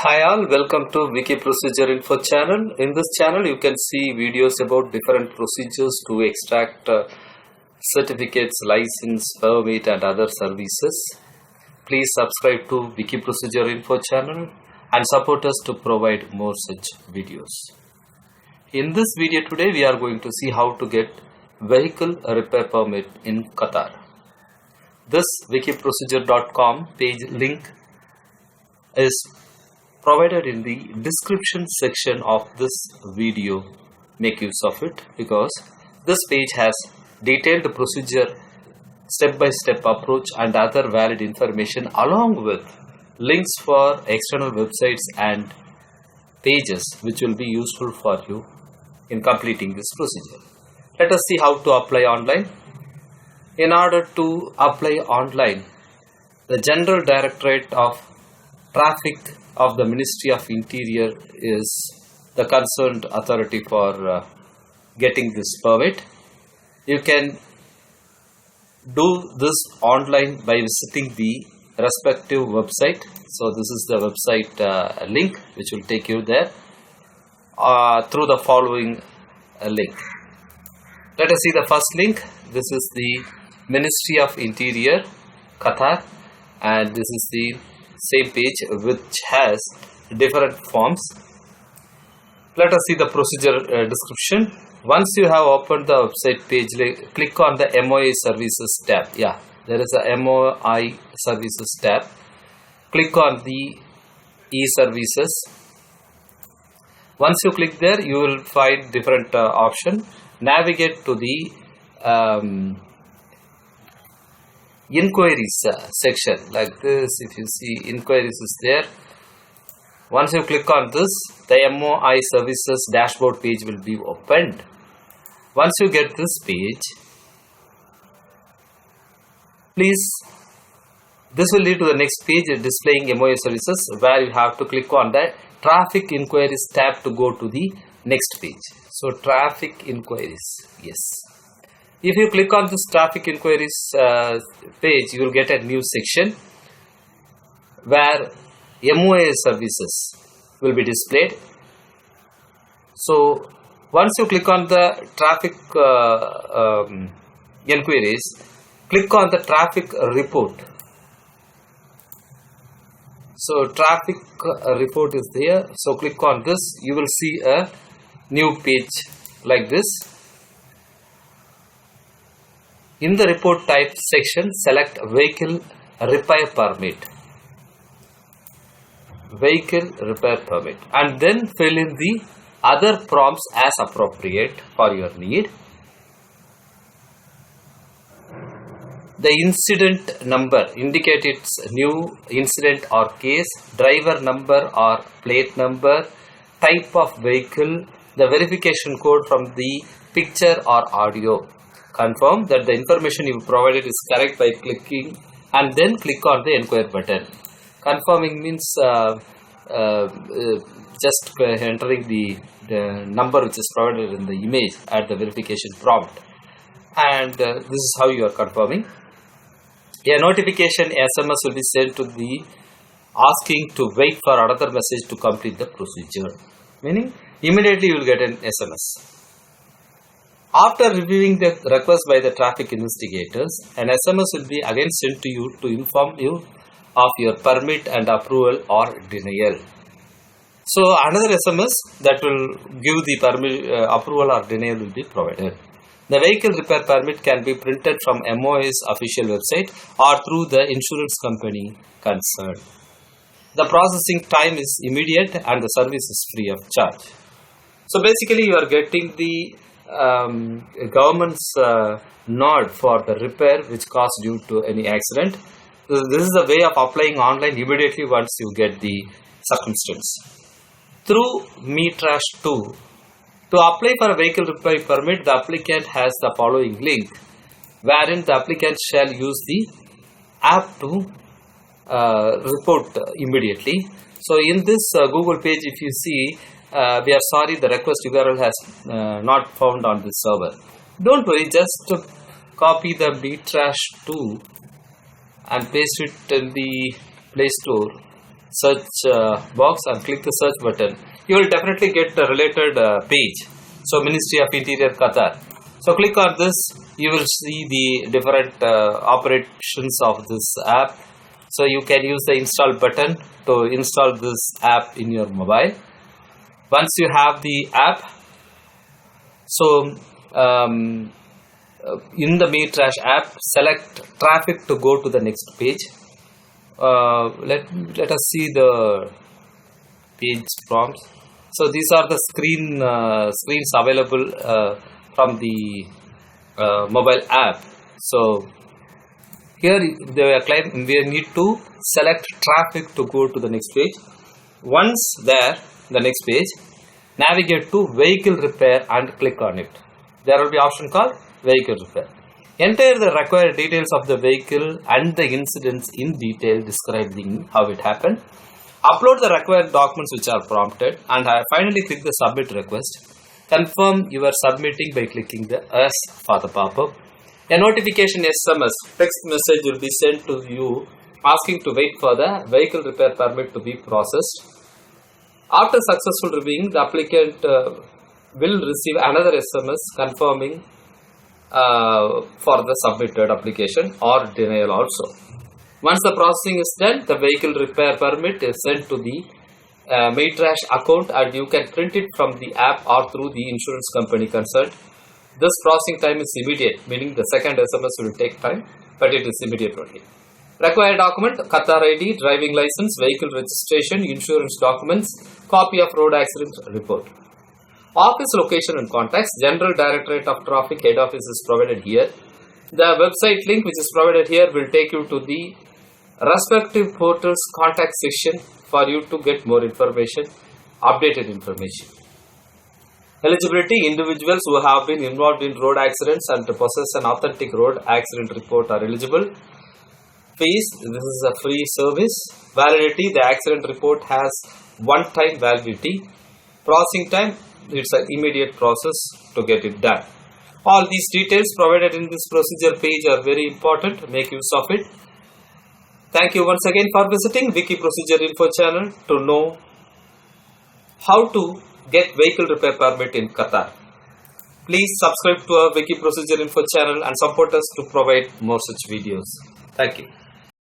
Hi all, welcome to Wiki Procedure Info channel. In this channel you can see videos about different procedures to extract certificates, license, permit and other services. Please subscribe to Wiki Procedure Info channel and support us to provide more such videos. In this video today we are going to see how to get vehicle repair permit in Qatar. This wikiprocedure.com page link is provided in the description section of this video. Make use of it because this page has detailed procedure, step-by-step approach and other valid information along with links for external websites and pages which will be useful for you in completing this procedure. Let us see how to apply online. In order to apply online, the General Directorate of Traffic of the Ministry of Interior is the concerned authority for getting this permit. You can do this online by visiting the respective website. So this is the website link which will take you there through the following link. Let us see the first link. This is the Ministry of Interior, Qatar, and this is the same page which has different forms. Let us see the procedure description. Once you have opened the website page, click on the MOI services tab. There is a MOI services tab. Click on the e-services. Once you click there, you will find different option. Navigate to the inquiries section like this. If you see, inquiries is there. Once you click on this, the MOI services dashboard page will be opened. Once you get this page, please, this will lead to the next page displaying MOI services, where you have to click on the traffic inquiries tab to go to the next page. So traffic inquiries, yes. If you click on this traffic inquiries page, you will get a new section where MOA services will be displayed. So once you click on the traffic inquiries, click on the traffic report. So traffic report is there. So click on this. You will see a new page like this. In the report type section, select vehicle repair permit. Vehicle repair permit. And then fill in the other prompts as appropriate for your need. The incident number, indicate its new incident or case, driver number or plate number, type of vehicle, the verification code from the picture or audio. Confirm that the information you provided is correct by clicking and then click on the enquire button. Confirming means just entering the number which is provided in the image at the verification prompt, and this is how you are confirming. A notification SMS will be sent to the asking to wait for another message to complete the procedure, meaning immediately you will get an SMS. After reviewing the request by the traffic investigators, an SMS will be again sent to you to inform you of your permit and approval or denial. So another SMS that will give the permit approval or denial will be provided. The vehicle repair permit can be printed from MOA's official website or through the insurance company concerned. The processing time is immediate and the service is free of charge. So basically you are getting the government's nod for the repair which caused due to any accident. This is a way of applying online immediately once you get the circumstance. Through MeTrash 2, to apply for a vehicle repair permit, the applicant has the following link, wherein the applicant shall use the app to report immediately. So in this Google page, if you see, we are sorry, the request URL has not found on this server. Don't worry, just copy the MeTrash 2 and paste it in the Play Store. search box and click the search button, you will definitely get the related page. So Ministry of Interior Qatar. So click on this, you will see the different operations of this app. So you can use the install button to install this app in your mobile. Once you have the app, so in the Metrash app, select traffic to go to the next page. Let us see the page prompts. So these are the screens available from the mobile app. So here we need to select traffic to go to the next page. Once there, the next page, navigate to vehicle repair and click on it. There will be option called vehicle repair. Enter the required details of the vehicle and the incidents in detail, describing how it happened. Upload the required documents which are prompted, and finally click the submit request. Confirm you are submitting by clicking the S for the pop-up. A notification SMS text message will be sent to you asking to wait for the vehicle repair permit to be processed. After successful reviewing, the applicant will receive another SMS confirming for the submitted application or denial also. Once the processing is done, the vehicle repair permit is sent to the Metrash account, and you can print it from the app or through the insurance company concerned. This processing time is immediate, meaning the second SMS will take time, but it is immediate only. Required document: Qatar ID, driving license, vehicle registration, insurance documents, copy of road accident report. Office location and contacts: General Directorate of Traffic head office is provided here. The website link which is provided here will take you to the respective portal's contact section for you to get more information, updated information. Eligibility: individuals who have been involved in road accidents and possess an authentic road accident report are eligible. Fees: this is a free service. Validity: the accident report has one-time validity. Processing time: it's an immediate process to get it done. All these details provided in this procedure page are very important. Make use of it. Thank you once again for visiting Wiki Procedure Info channel to know how to get vehicle repair permit in Qatar. Please subscribe to our Wiki Procedure Info channel and support us to provide more such videos. Thank you.